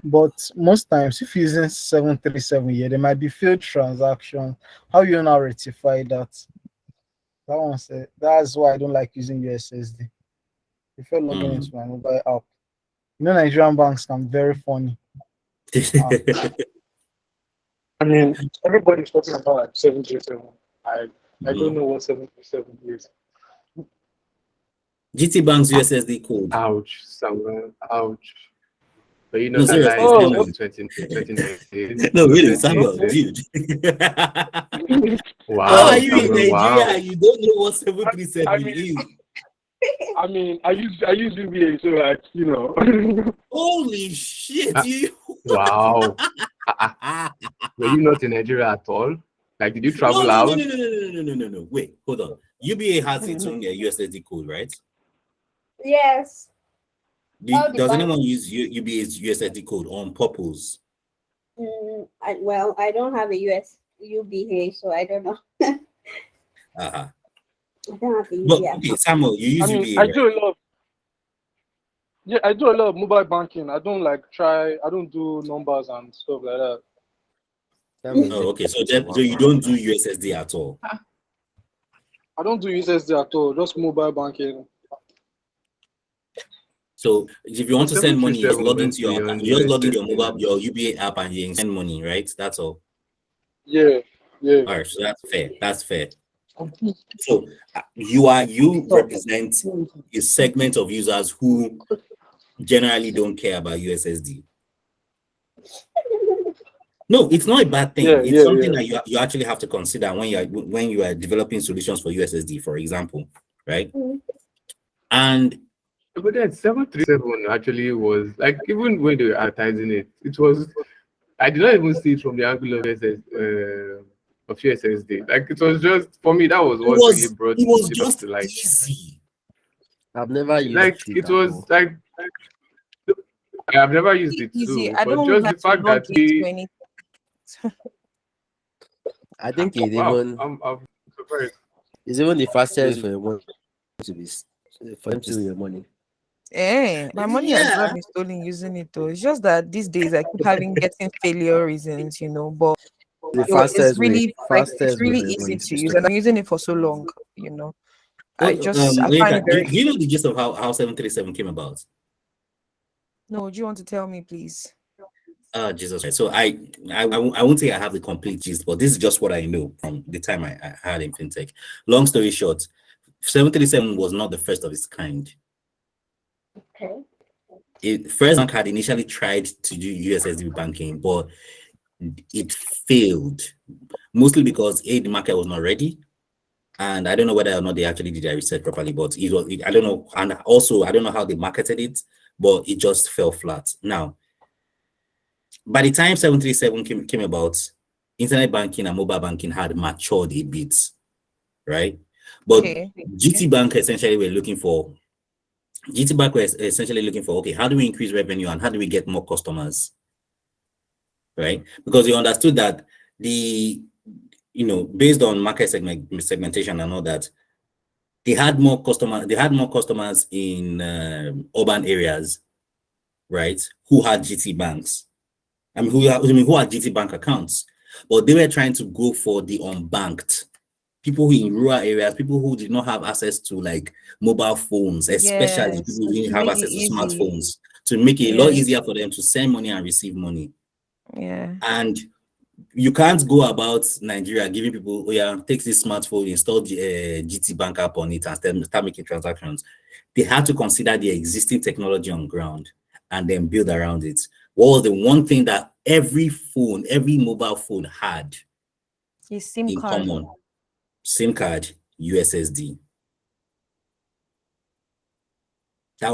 But most times, if you're using 737 here, there might be failed transactions. How you now rectify that? That one said that's why I don't like using USSD. If you're logging Mm. into my mobile app, you know Nigerian banks can be very funny. Ah, I mean, everybody's talking about like 737. I don't Mhm. know what 737 is. GT Bank's USSD code. Ouch, Samuel. Ouch. But you know No, that seriously, is Oh, since 2019. no, So really, 20 Samuel, okay. dude. How are Well, Wow, you in Samuel, Nigeria wow. and you don't know what I 737 mean, is? I use UBA, so like Holy shit, Ah, you. wow. Ah, ah. Were you not in Nigeria at all? Like, did you No, travel no, no, out? no, no, no, no, no, no, no. Wait, hold on. UBA has its own USSD code, right? Yes. All the Does bank. anyone use UBA's USSD code on purpose? Well, I don't have a UBA, so I don't know. Uh-huh. I don't have a But UBA okay, account. Samuel, you I use mean, UBA, right? I do a lot of mobile banking. I don't do numbers and stuff like that. Oh, okay. So you don't do USSD at all. I don't do USSD at all, just mobile banking. So if you The want to send money, you just 737 log into went your beyond you just log into USSD now. your UBA app and you send money, right? That's all. Yeah, yeah. All right, so that's fair. That's fair. So you represent a segment of users who generally don't care about USSD. No, it's not a bad thing. Yeah, It's yeah, something yeah. that you actually have to consider when you are developing solutions for USSD, for example, right? And But then 737 actually was like, even when they were advertising it, it was, I did not even see it from the angle of USSD. Like, it was just, for me, that was what really brought it was it up just to light. easy. I've never used Like, it it at was all. like, I've never used it Easy. too, I but don't just have the to fact log that into anything. I think it's wow, even I'm surprised. it's even the fastest for your money to be for them to do your money. My money has not Yeah. been stolen using it though. It's just that these days I keep getting failure reasons, but The it's fastest way, really it's fastest way really for your money easy to to be use, stolen. and I'm using it for so long. I find it Onyeka, very do you know easy. the gist of how 737 came about? No, do you want to tell me, please? Jesus Christ. So I won't say I have the complete gist, but this is just what I know from the time I had in fintech. Long story short, 737 was not the first of its kind. Okay. First Bank had initially tried to do USSD banking, but it failed, mostly because the market was not ready. And I don't know whether or not they actually did their research properly, but I don't know. And also, I don't know how they marketed it, but it just fell flat. Now, by the time 737 came about, internet banking and mobile banking had matured a bit, right? But Okay. GT Bank essentially were looking for, okay, how do we increase revenue and how do we get more customers, right? Because they understood that based on market segmentation and all that, they had more customers in urban areas, right, who had GT banks. Who had GT bank accounts, but they were trying to go for the unbanked people who in rural areas, people who did not have access to like mobile phones, especially Yes, people who it's didn't have really access to easy. smartphones, to make it a lot Yes. easier for them to send money and receive money. Yeah. And you can't go about Nigeria giving people, oh yeah, take this smartphone, install the GT Bank app on it, and start making transactions. They had to consider the existing technology on ground and then build around it. What was the one thing that every mobile phone had His SIM in card. common? SIM card, USSD. That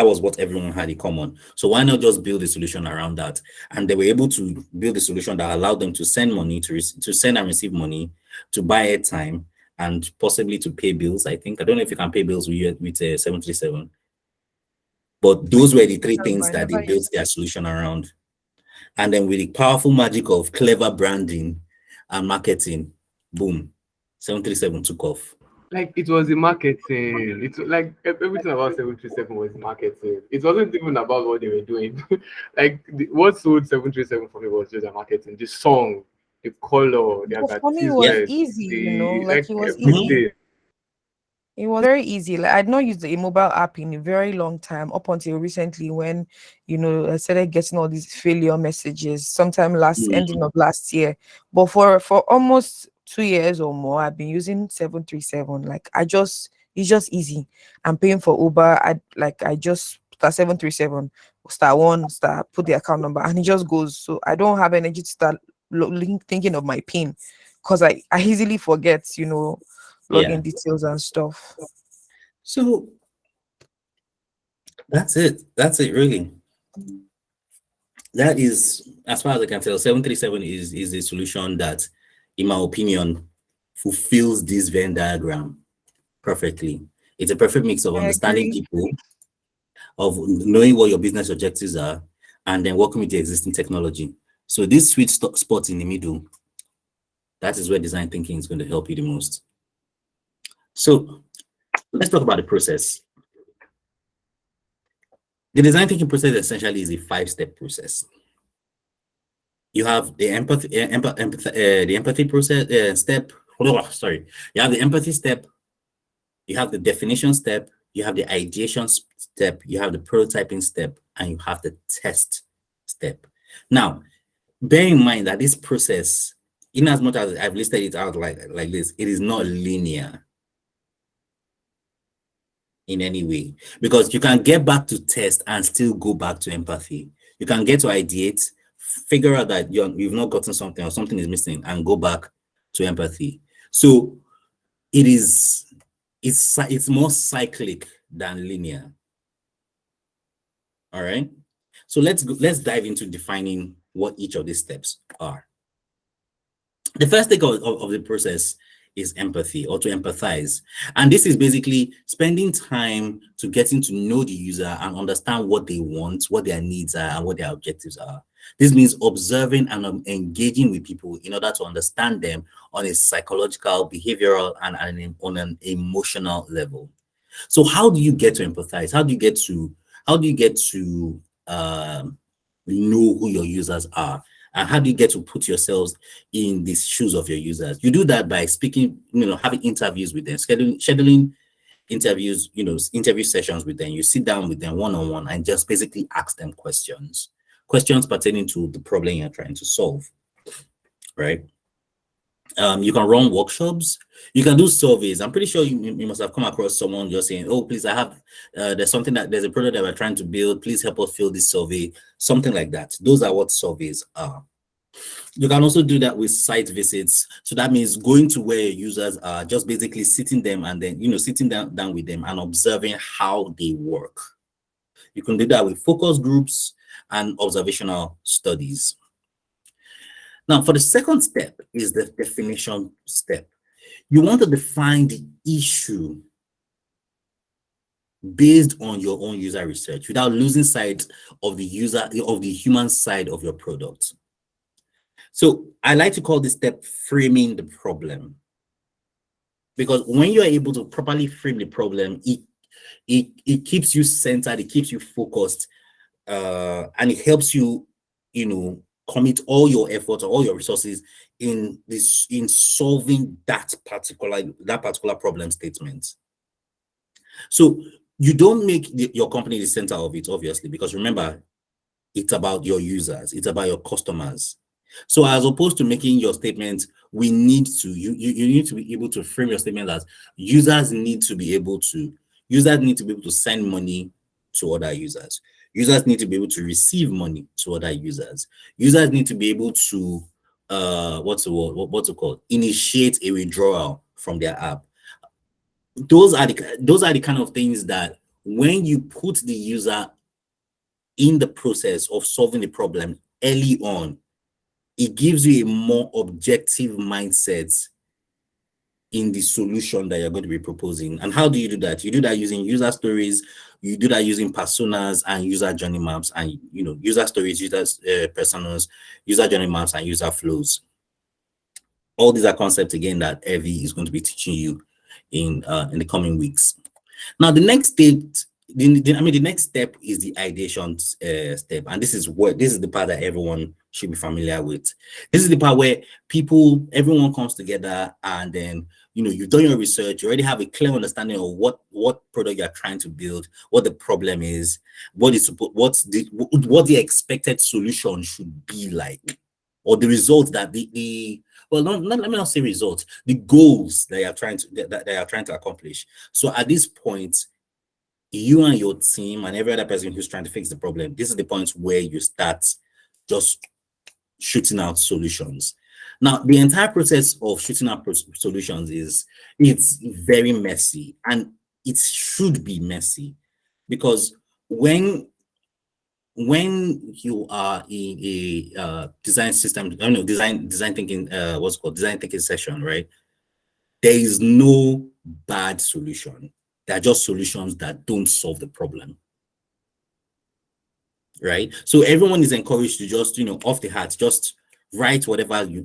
was what everyone had in common. So why not just build a solution around that? And they were able to build a solution that allowed them to send money, to send and receive money, to buy airtime, and possibly to pay bills. I don't know if you can pay bills with 737, but those were the three things I that they never built used their solution around. And then with the powerful magic of clever branding and marketing, boom, 737 took off. like it was the marketing. It's like everything about 737 was marketing. It wasn't even about what they were doing. Like what sold 737 for me was just the marketing, the song, the color, the But for me, it was Yeah. advertisement, easy, the like like it was easy. everything. It was very easy. Like I'd not used a mobile app in a very long time, up until recently when I started getting all these failure messages sometime last Mm. ending of last year. But for almost 2 years or more, I've been using 737. Like it's just easy. I'm paying for Uber. I just start 737, start one, start put the account number, and it just goes. So I don't have energy to start thinking of my pin because I easily forget, Yeah. login details and stuff. So that's it. That's it, really. That is, as far as I can tell, 737 is a solution that, in my opinion, fulfills this Venn diagram perfectly. It's a perfect mix of I understanding agree. people, of knowing what your business objectives are, and then working with the existing technology. So this sweet spot in the middle, that is where design thinking is going to help you the most. So let's talk about the process. The design thinking process essentially is a 5-step process. You have the empathy process step. Sorry, you have the empathy step. You have the definition step. You have the ideation step. You have the prototyping step, and you have the test step. Now, bear in mind that this process, in as much as I've listed it out like this, it is not linear in any way, because you can get back to test and still go back to empathy. You can get to ideate, figure out that you've not gotten something or something is missing, and go back to empathy. So it's more cyclic than linear. All right. So let's dive into defining what each of these steps are. The first thing of the process is empathy, or to empathize. And this is basically spending time to getting to know the user and understand what they want, what their needs are, and what their objectives are. This means observing and engaging with people in order to understand them on a psychological, behavioral, and on an emotional level. So how do you get to empathize? How do you get to know who your users are? And how do you get to put yourselves in the shoes of your users? You do that by speaking, having interviews with them, scheduling interviews, interview sessions with them. You sit down with them one-on-one and just basically ask them questions pertaining to the problem you're trying to solve, right? You can run workshops, you can do surveys. I'm pretty sure you must have come across someone just saying, oh, please, I have there's a product that we're trying to build, please help us fill this survey, something like that. Those are what surveys are. You can also do that with site visits. So that means going to where your users are, just basically sitting them and then sitting down with them and observing how they work. You can do that with focus groups and observational studies. Now, for the second step is the definition step. You want to define the issue based on your own user research without losing sight of the human side of your product. So I like to call this step framing the problem, because when you're able to properly frame the problem, it keeps you centered, it keeps you focused, and it helps you, commit all your efforts or all your resources in solving that particular problem statement. So you don't make your company the center of it, obviously, because remember, it's about your users, it's about your customers. So as opposed to making your statement, you need to be able to frame your statement as users need to be able to send money to other users. Users need to be able to receive money to other users. Users need to be able to initiate a withdrawal from their app. Those are the kind of things that when you put the user in the process of solving the problem early on, it gives you a more objective mindset in the solution that you're going to be proposing. And how do you do that? You do that using user stories, you do that using personas and user journey maps, and user stories, user personas, user journey maps, and user flows. All these are concepts again that Evie is going to be teaching you in the coming weeks. Now, the next step, the next step is the ideation step, and this is the part that everyone should be familiar with. This is the part where everyone comes together, and then you've done your research, you already have a clear understanding of what product you're trying to build, what the problem is, what the expected solution should be like, or the results that let me not say results, the goals that you're trying to accomplish. So at this point, you and your team and every other person who's trying to fix the problem, this is the point where you start just shooting out solutions. Now, the entire process of shooting out solutions it's very messy, and it should be messy, because when you are in a design system, design thinking, what's called design thinking session, right? There is no bad solution. There are just solutions that don't solve the problem, right? So everyone is encouraged to just, off the hat, just write whatever you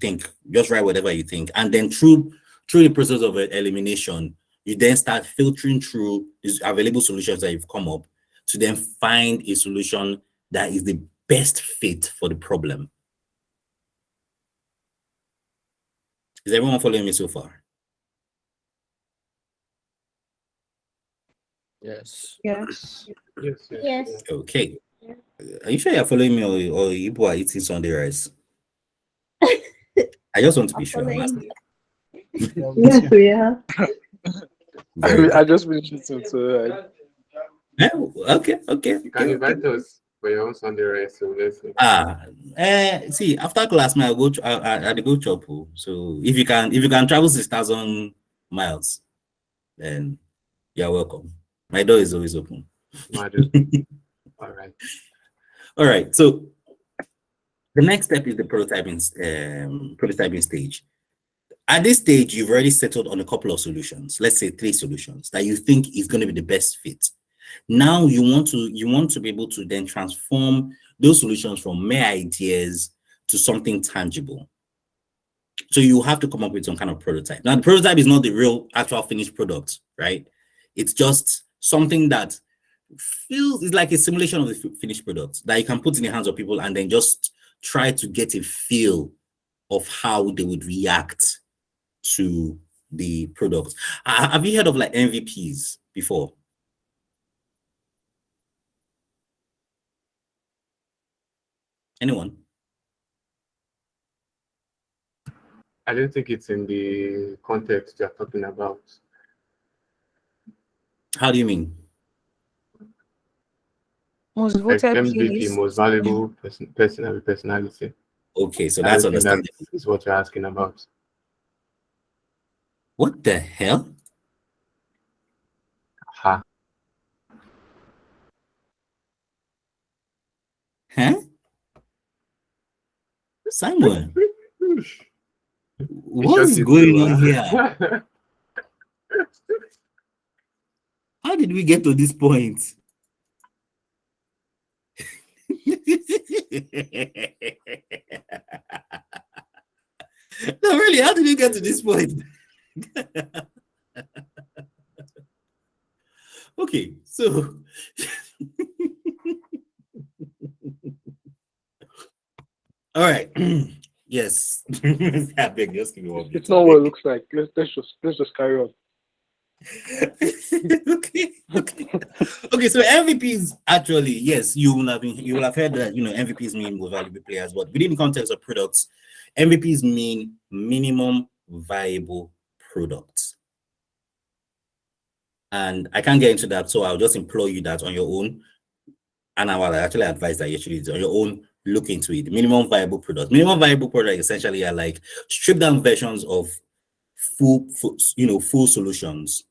think. Just write whatever you think, and then through the process of elimination, you then start filtering through these available solutions that you've come up to then find a solution that is the best fit for the problem. Is everyone following me so far? Yes. Yes. Yes. Yes. Okay. Are you sure you're following me, or you are eating Sunday rice? I just want to be sure. Following. Yeah. we are. Very I good. just finished it, so Yeah, okay. You can invite us for your own Sunday rest. So let's see. See, after class, I go. I go chop. So if you can travel 6,000 miles, then you're welcome. My door is always open. Madam. All right. All right. So the next step is the prototyping stage. At this stage, you've already settled on a couple of solutions. Let's say 3 solutions that you think is going to be the best fit. Now you want to be able to then transform those solutions from mere ideas to something tangible. So you have to come up with some kind of prototype. Now, the prototype is not the real actual finished product, right? It's just something that feels like a simulation of the finished product that you can put in the hands of people and then just try to get a feel of how they would react to the product. Have you heard of like MVPs before? Anyone? I don't think it's in the context you're talking about. How do you mean? Most Like voted MVP, playlist. most valuable personality. Okay, so I that's don't think understandable. that is what you're asking about. What the hell? Ha. Huh? Simon, what is going on here? How did we get to this point? No, really, how did we get to this point? Okay, so all right. Yes. I beg, just give me 1 minute. it's not what it looks like. Let's just carry on. Okay. So MVPs, actually, yes, you will have heard that MVPs mean more valuable players, but within the context of products, MVPs mean minimum viable products. And I can't get into that, so I'll just implore you that on your own, and I will actually advise that you actually on your own look into it. Minimum viable product. Minimum viable product essentially are like stripped down versions of full solutions,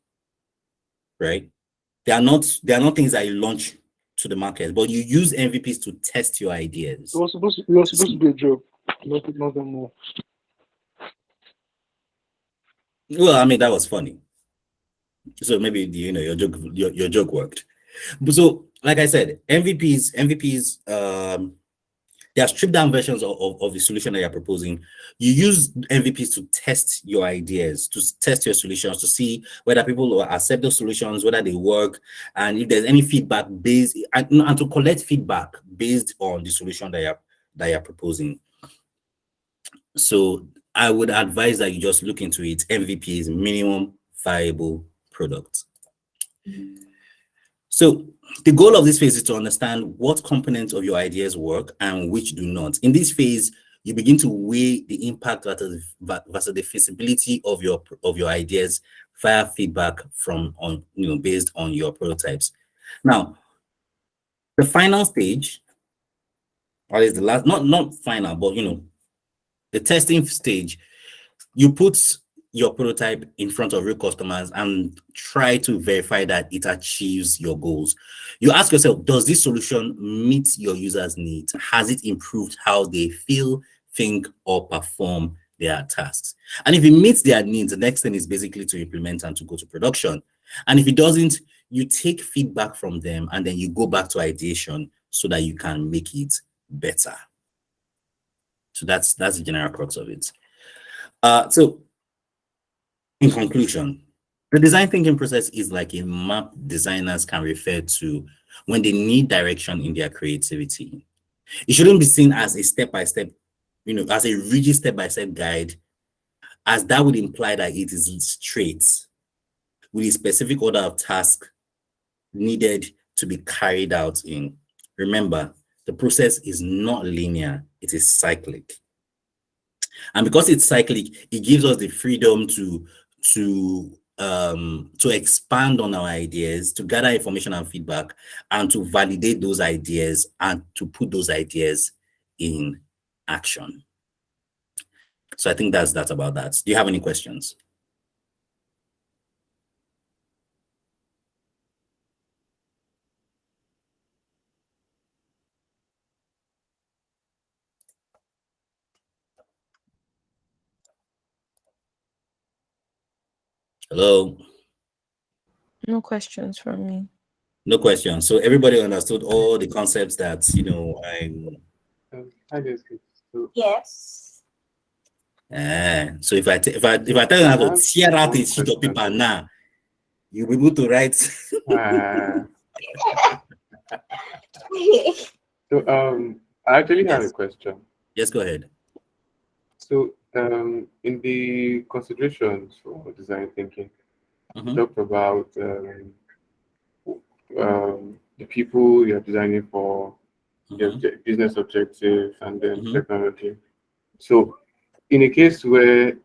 right? They are not things that you launch to the market, but you use MVPs to test your ideas. It was supposed to be a joke. Not more. Well, I mean, that was funny. So maybe your joke worked. But so, like I said, MVPs There are stripped down versions of the solution that you're proposing. You use MVPs to test your ideas, to test your solutions, to see whether people will accept those solutions, whether they work, and if there's any feedback based, and to collect feedback based on the solution that you're proposing. So I would advise that you just look into it. MVP is minimum viable product. So the goal of this phase is to understand what components of your ideas work and which do not. In this phase, you begin to weigh the impact versus the feasibility of your ideas via feedback based on your prototypes. Now, the final stage, or is the last, not final, but the testing stage, you put your prototype in front of real customers and try to verify that it achieves your goals. You ask yourself, does this solution meet your users' needs? Has it improved how they feel, think, or perform their tasks? And if it meets their needs, the next thing is basically to implement and to go to production. And if it doesn't, you take feedback from them and then you go back to ideation so that you can make it better. So that's the general crux of it. So in conclusion, the design thinking process is like a map designers can refer to when they need direction in their creativity. It shouldn't be seen as a step-by-step, as a rigid step-by-step guide, as that would imply that it is straight with a specific order of tasks needed to be carried out in. Remember, the process is not linear, it is cyclic. And because it's cyclic, it gives us the freedom to expand on our ideas, to gather information and feedback, and to validate those ideas and to put those ideas in action. So I think that's about that. Do you have any questions? Hello? No questions from me. No questions. So everybody understood all the concepts that, Hi, Leslie. So, Yes. so if I tell you how to tear out a sheet of paper now, you'll be able to write. so I actually have a question. Yes, go ahead. So, in the considerations for design thinking, you talked about the people you're designing for, your business objectives, and then technology. So, in a case where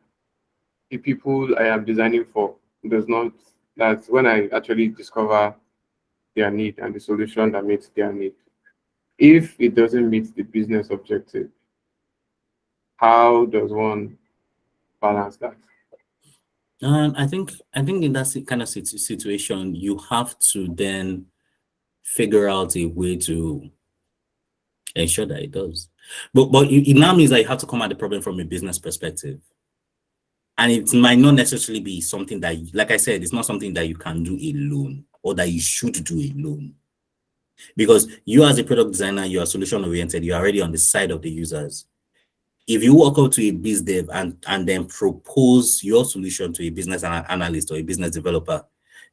the people I am designing for does not, that's when I actually discover their need and the solution that meets their need. If it doesn't meet the business objective, how does one balance that? I think in that kind of situation, you have to then figure out a way to ensure that it does. But it now means that you have to come at the problem from a business perspective. And it might not necessarily be something that, like I said, it's not something that you can do alone or that you should do alone. Because you as a product designer, you are solution oriented, you're already on the side of the users. If you walk out to a biz dev and then propose your solution to a business analyst or a business developer,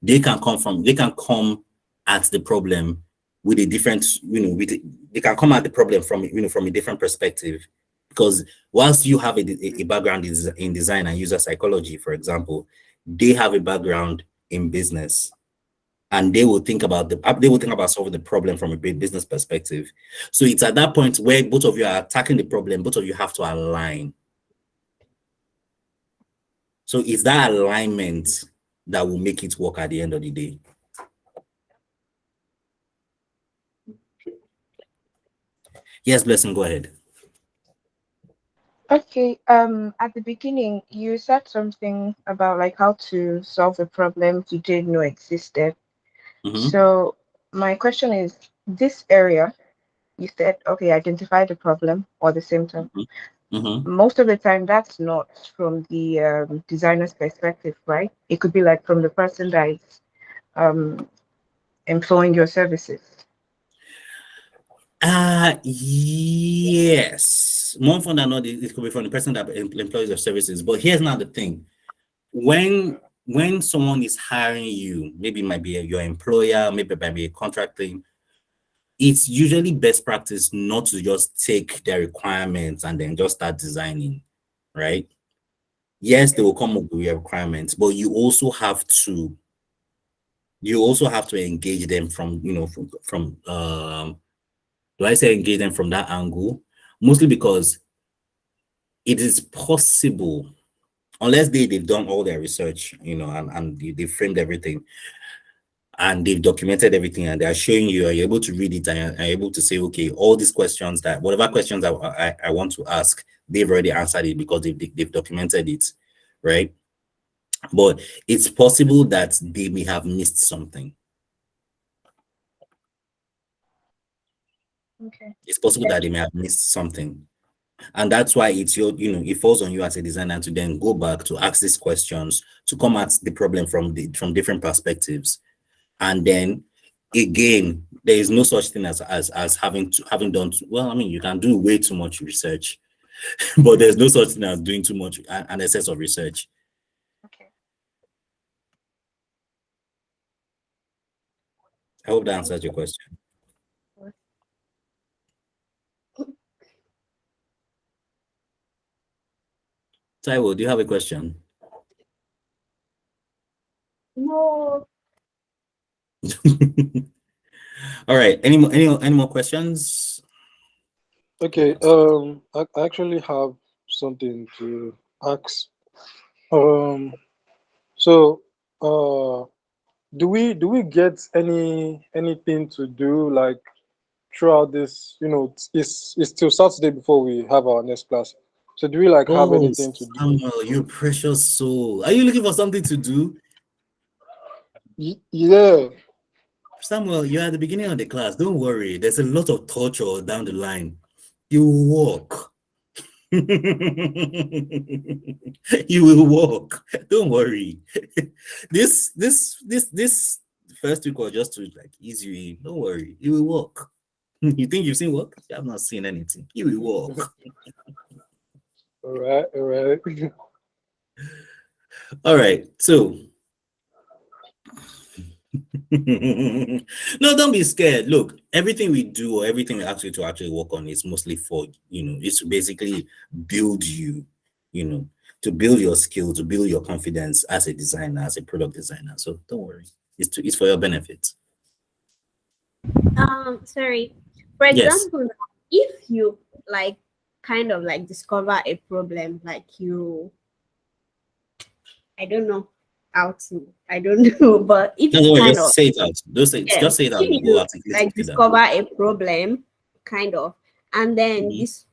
they can come at the problem with a different, they can come at the problem from a different perspective. Because whilst you have a background in design and user psychology, for example, they have a background in business. And they will think about solving the problem from a business perspective. So it's at that point where both of you are attacking the problem, both of you have to align. So it's that alignment that will make it work at the end of the day. Yes, Blessing, go ahead. Okay, at the beginning, you said something about like how to solve a problem you didn't know existed. So my question is, this area, you said, okay, identify the problem or the symptom. Most of the time, that's not from the designer's perspective, right? It could be like from the person that is employing your services. Yes. More often than not, it could be from the person that employs your services. But here's now the thing: when someone is hiring you, maybe it might be your employer, maybe it might be a contract thing. It's usually best practice not to just take their requirements and then just start designing, right? Yes, they will come up with your requirements, but you also have to engage them from do I say engage them from that angle? Mostly because it is possible, unless they've done all their research, and they framed everything and they've documented everything and they're showing you, are you able to read it and are able to say, okay, all these questions, that whatever questions I want to ask, they've already answered it because they've documented it, right? But it's possible that they may have missed something. Okay. It's possible that they may have missed something. And that's why it's it falls on you as a designer to then go back to ask these questions, to come at the problem from different perspectives. And then again, there is no such thing as having done well. I mean, you can do way too much research, but there's no such thing as doing too much, an excess of research. Okay. I hope that answers your question. Taiwo, do you have a question? No. All right. Any more questions? Okay. I actually have something to ask. So, do we get anything to do like throughout this? It's till Saturday before we have our next class. So, do we like have Oh, anything to do? Samuel, you precious soul. Are you looking for something to do? Yeah. Samuel, you're at the beginning of the class. Don't worry. There's a lot of torture down the line. You will walk. You will walk. Don't worry. This first week was just to like ease you in. Don't worry. You will walk. You think you've seen work? You have not seen anything. You will walk. All right. All right. All right. So no, don't be scared. Look, everything we do or everything we ask you to actually work on is mostly for, it's to basically build you, to build your skill, to build your confidence as a designer, as a product designer. So don't worry. It's for your benefit. Sorry. For Yes. example, if you like kind of like discover a problem, like I don't know how to, I don't know, but if No, you don't worry, kind just of say it out. Just say it out. if We'll you articulate like it together. discover a problem, kind of, and then Mhm. this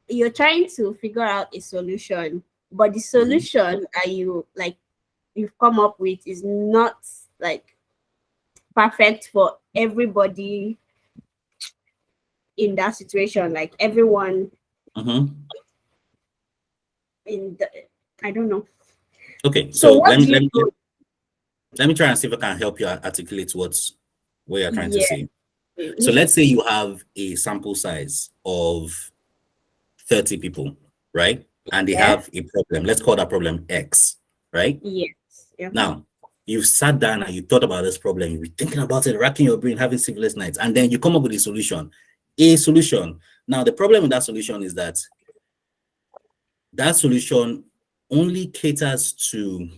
you're trying to figure out a solution, but the Mm-hmm. solution that you've come up with is not like perfect for everybody in that situation, like everyone Mm-hmm. in the, I don't know. Okay, So so what let do me you do? let me try and see if I can help you articulate what you're trying to Yeah. say. So let's say you have a sample size of 30 people, right? And they Yeah. have a problem. Let's call that problem X, right? Yes. Yeah. Now, you've sat down and you thought about this problem. You've been thinking about it, racking your brain, having sleepless nights, and then you come up with a solution. Now, the problem with that solution is that solution only caters to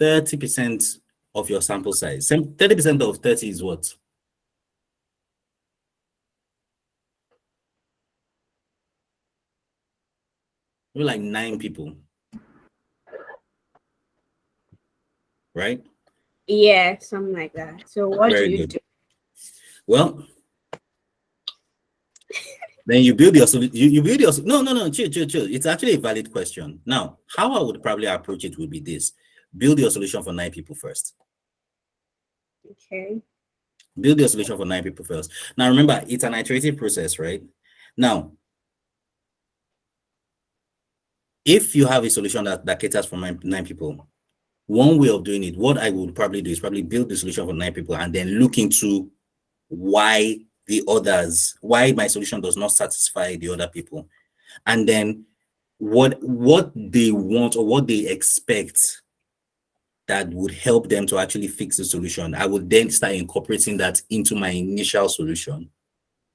30% of your sample size. 30% of 30 is what? We're like 9 people, right? Yeah, something like that. So what Very do you good. do? Well, then you build your solution. You build your no, chill. It's actually a valid question. Now, how I would probably approach it would be this: build your solution for 9 people first. Okay. Build your solution for 9 people first. Now, remember, it's an iterative process, right? Now, if you have a solution that caters for 9 people, one way of doing it, what I would probably do is probably build the solution for 9 people and then look into why the others, why my solution does not satisfy the other people, and then what they want or what they expect that would help them to actually fix the solution. I would then start incorporating that into my initial solution.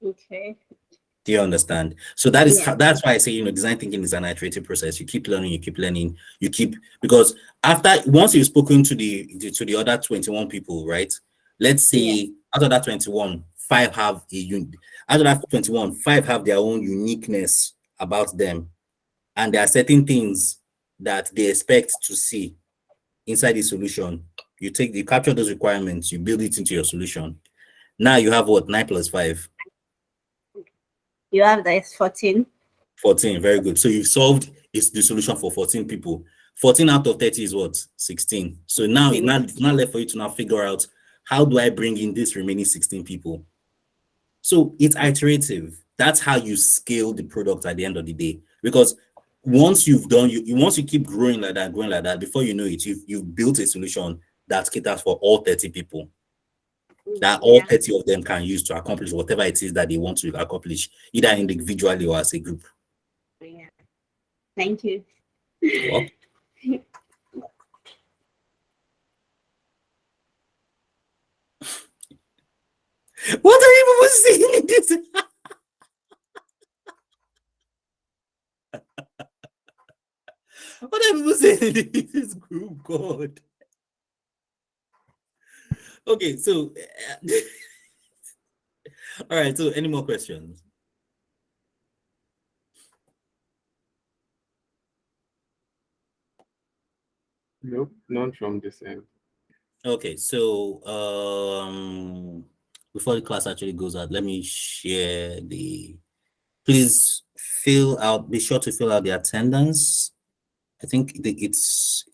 Okay. Do you understand? So that is Yeah. that's why I say, design thinking is an iterative process. You keep learning, because once you've spoken to the other 21 people, right? Let's say out of that 21, out of that 21, 5 have their own uniqueness about them. And there are certain things that they expect to see inside the solution. You capture those requirements, you build it into your solution. Now you have what? 9 plus 5. You have that 14. 14, very good. So you've solved the solution for 14 people. 14 out of 30 is what? 16. So now it's not left for you to now figure out, how do I bring in this remaining 16 people? So it's iterative. That's how you scale the product at the end of the day. Because once you keep growing like that, before you know it, you've built a solution that caters for all 30 people, that all 30 of them can use to accomplish whatever it is that they want to accomplish, either individually or as a group. Yeah. Thank you. Well, what are you people saying in this? What are people saying in this group? God. Okay, so all right. So, any more questions? Nope, none from this end. Okay, so before the class actually goes out, let me share please be sure to fill out the attendance. I think it's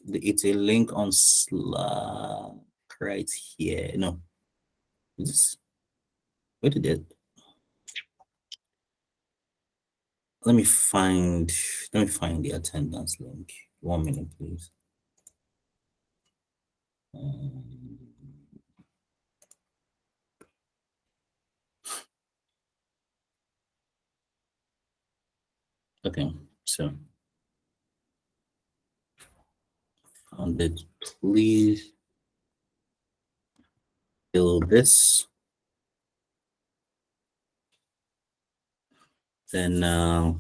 a link on Slack right here. No, where did it? Let me find the attendance link. 1 minute, please. Okay, so found it. Please fill this. Then I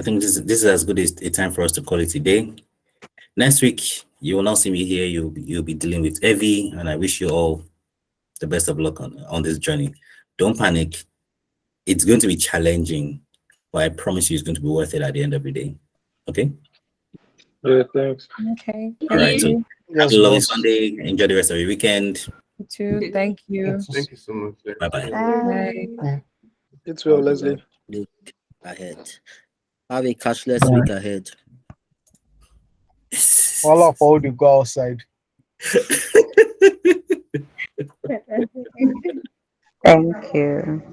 think this is as good as a time for us to call it a day. Next week, you will not see me here. You'll be dealing with Evie, and I wish you all the best of luck on this journey. Don't panic. It's going to be challenging, but I promise you it's going to be worth it at the end of the day. Okay? Yeah, thanks. Okay. All right. So have Yes, a lovely boss. Sunday. Enjoy the rest of your weekend. You too. Thank you. Thank you so much. Bye-bye. Bye. It's well, Have a Leslie. week ahead. Have a cashless week ahead. All of all you go outside. Thank you.